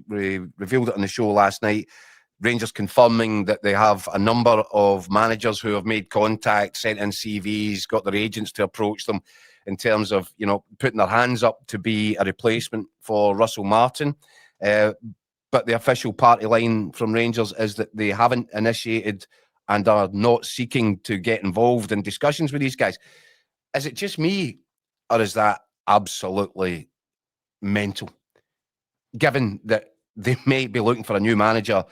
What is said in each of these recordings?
we revealed it on the show last night. Rangers confirming that they have a number of managers who have made contact, sent in CVs, got their agents to approach them in terms of, putting their hands up to be a replacement for Russell Martin. But the official party line from Rangers is that they haven't initiated and are not seeking to get involved in discussions with these guys. Is it just me, or is that absolutely mental? Given that they may be looking for a new manager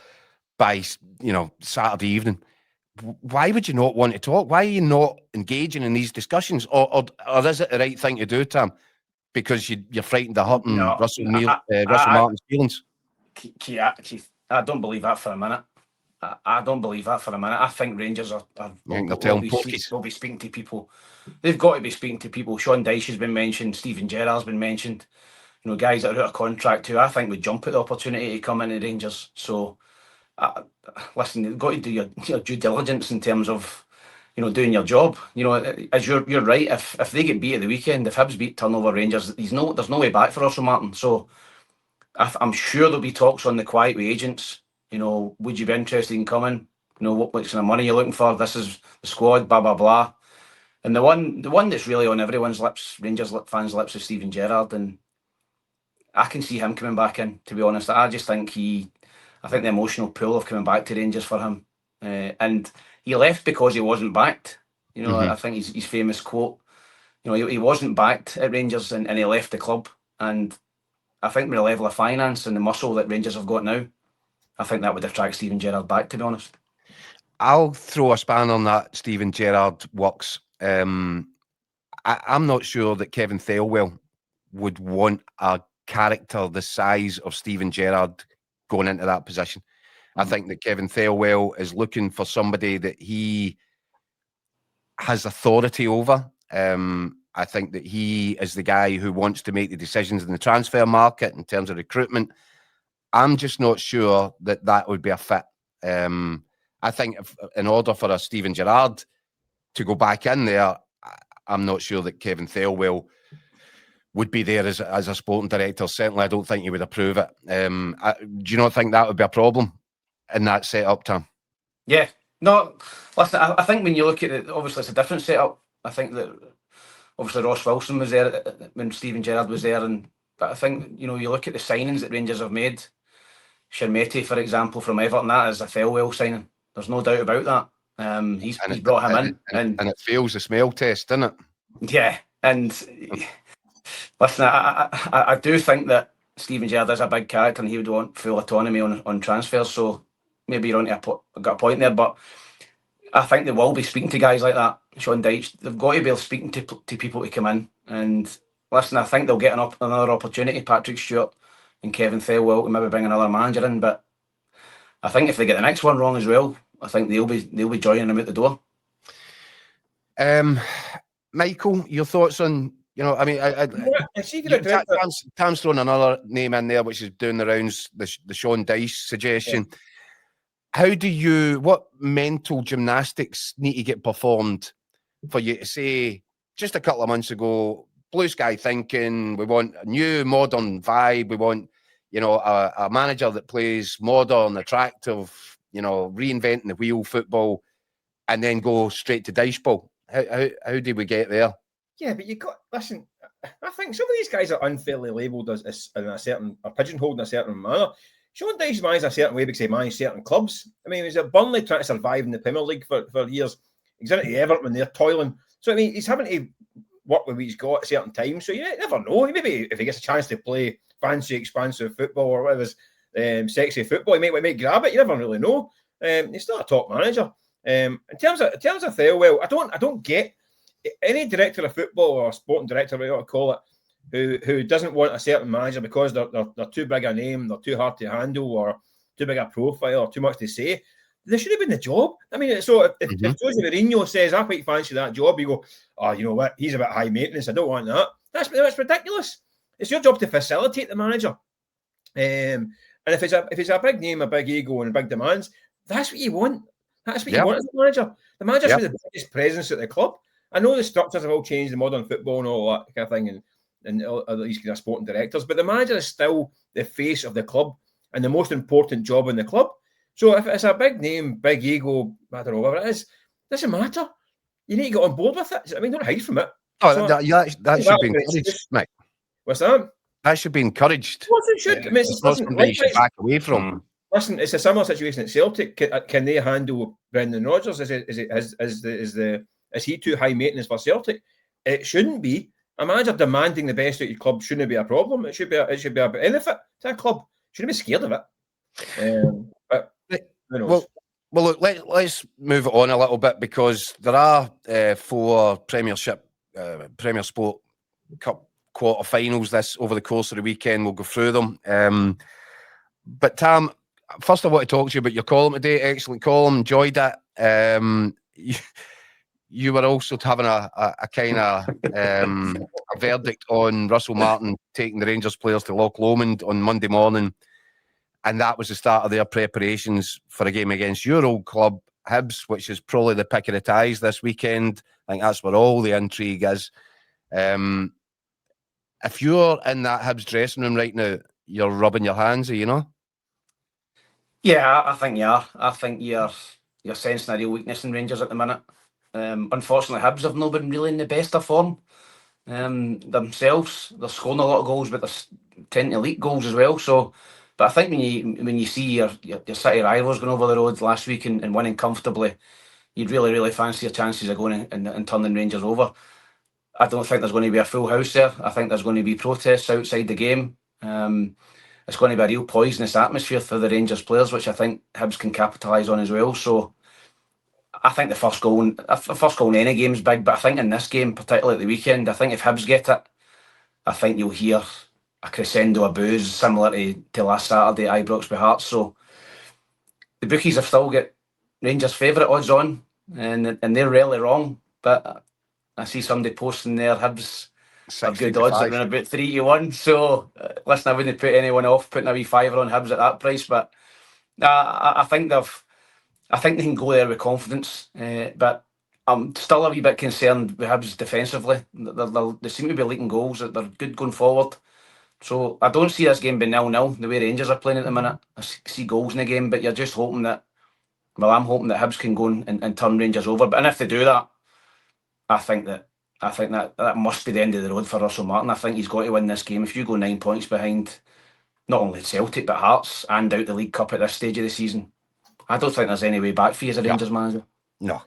by, Saturday evening, why would you not want to talk? Why are you not engaging in these discussions? Or is it the right thing to do, Tam? Because you're frightened of hurting Russell Martin's feelings? Keith, I don't believe that for a minute. I don't believe that for a minute. I think Rangers will be speaking to people. They've got to be speaking to people. Sean Dyche has been mentioned. Steven Gerrard's been mentioned. Guys that are out of contract who I think would jump at the opportunity to come into Rangers. So, listen, you've got to do your due diligence in terms of, doing your job. As you're right. If they get beat at the weekend, if Hibs beat Turnover Rangers, there's no way back for Russell Martin. So, I'm sure there'll be talks on the quiet with agents. Would you be interested in coming? What kind of money you're looking for? This is the squad, blah blah blah. And the one that's really on everyone's lips, Rangers fans' lips, is Steven Gerrard, and I can see him coming back in. To be honest, I just think the emotional pull of coming back to Rangers for him, and he left because he wasn't backed. I think his famous quote. He wasn't backed at Rangers, and he left the club. And I think with the level of finance and the muscle that Rangers have got now, I think that would attract Steven Gerrard back, to be honest. I'll throw a span on that Steven Gerrard works. I'm not sure that Kevin Thelwell would want a character the size of Steven Gerrard going into that position. I think that Kevin Thelwell is looking for somebody that he has authority over. I think that he is the guy who wants to make the decisions in the transfer market in terms of recruitment. I'm just not sure that would be a fit. I think in order for a Steven Gerrard to go back in there, I'm not sure that Kevin Thelwell would be there as a sporting director. Certainly, I don't think he would approve it. Do you not think that would be a problem in that setup, Tom? Yeah. No, listen, I think when you look at it, obviously it's a different setup. I think that obviously Ross Wilson was there when Steven Gerrard was there, but I think, you look at the signings that Rangers have made. Shermeti, for example, from Everton, that is a Thelwell signing. There's no doubt about that. He's brought him in. And it fails the smell test, doesn't it? Yeah. And listen, I do think that Steven Gerrard is a big character and he would want full autonomy on transfers. So maybe you're got a point there. But I think they will be speaking to guys like that. Sean Dyche, they've got to be speaking to people to come in. And listen, I think they'll get another opportunity. Patrick Stewart and Kevin Thelwell to maybe bring another manager in, but I think if they get the next one wrong as well, I think they'll be joining them out the door. Michael, your thoughts on Tam's thrown another name in there, which is doing the rounds, the Sean Dyche suggestion. Yeah. What mental gymnastics need to get performed for you to say, just a couple of months ago, blue sky thinking, we want a new modern vibe, we want a manager that plays modern, attractive, reinventing the wheel football, and then go straight to Dyche ball? How did we get there? Yeah, but listen, I think some of these guys are unfairly labelled as pigeonholed in a certain manner. Sean Dyche managed a certain way because he managed certain clubs. I mean, he was at Burnley trying to survive in the Premier League for years. He's in at Everton when they're toiling. So, I mean, he's having to work with what he's got at certain times. So you never know. Maybe if he gets a chance to play fancy, expansive football or whatever, sexy football, he might grab it. You never really know. He's still a top manager. In terms of Thelwell, I don't get any director of football or sporting director, whatever you want to call it, who doesn't want a certain manager because they're too big a name, they're too hard to handle, or too big a profile, or too much to say. They should have been the job. I mean, so if Jose Mourinho says, I quite fancy that job, you go, oh, you know what, he's a bit high maintenance, I don't want that. That's ridiculous. It's your job to facilitate the manager. And if it's a big name, a big ego, and big demands, that's what you want. That's what you want as a manager. The manager should be the biggest presence at the club. I know the structures have all changed, the modern football and all that kind of thing, and all these kind of sporting directors, but the manager is still the face of the club. and the most important job in the club. So if it's a big name, big ego, I don't know, whatever it is, doesn't matter. You need to get on board with it. I mean, don't hide from it. Oh, So, that should be encouraged, Mick. What's that? That should be encouraged. Of course it should. I mean, it's not something you should back away from. Listen, it's a similar situation at Celtic. Can they handle Brendan Rodgers? Is he too high maintenance for Celtic? It shouldn't be. A manager demanding the best out of your club shouldn't be a problem. It should be a benefit to a club. Shouldn't be scared of it. But who knows? Well, look, let's move it on a little bit, because there are 4 Premier Sport Cup quarter-finals over the course of the weekend. We'll go through them. But Tam, first I want to talk to you about your column today. Excellent column, enjoyed it. You were also having a kind of a verdict on Russell Martin taking the Rangers players to Loch Lomond on Monday morning. And that was the start of their preparations for a game against your old club, Hibs, which is probably the pick of the ties this weekend. I think that's where all the intrigue is. If you're in that Hibs dressing room right now, you're rubbing your hands, you know? Yeah, I think you are. I think you're sensing a real weakness in Rangers at the minute. Unfortunately, Hibs have not been really in the best of form themselves. They're scoring a lot of goals, but they're tending to leak goals as well. So, but I think when you see your City rivals going over the road last week and winning comfortably, you'd really fancy your chances of going and turning Rangers over. I don't think there's going to be a full house there. I think there's going to be protests outside the game. It's going to be a real poisonous atmosphere for the Rangers players, which I think Hibs can capitalise on as well. So I think the first goal in any game is big, but I think in this game, particularly at the weekend, I think if Hibs get it, I think you'll hear a crescendo of boos similar to last Saturday at Ibrox by Hearts. So the bookies have still got Rangers' favourite odds on, and they're rarely wrong. But I see somebody posting there, Hibs have good odds at around about 3-1. So listen, I wouldn't put anyone off putting a wee fiver on Hibs at that price, but I think they can go there with confidence, but I'm still a wee bit concerned with Hibs defensively. They seem to be leaking goals. They're good going forward. So I don't see this game being 0-0 the way Rangers are playing at the minute. I see goals in the game, but you're just hoping that, I'm hoping that Hibs can go and turn Rangers over. But if they do that, I think that must be the end of the road for Russell Martin. I think he's got to win this game. If you go 9 points behind, not only Celtic but Hearts and out the League Cup at this stage of the season, I don't think there's any way back for you as a Rangers manager. No.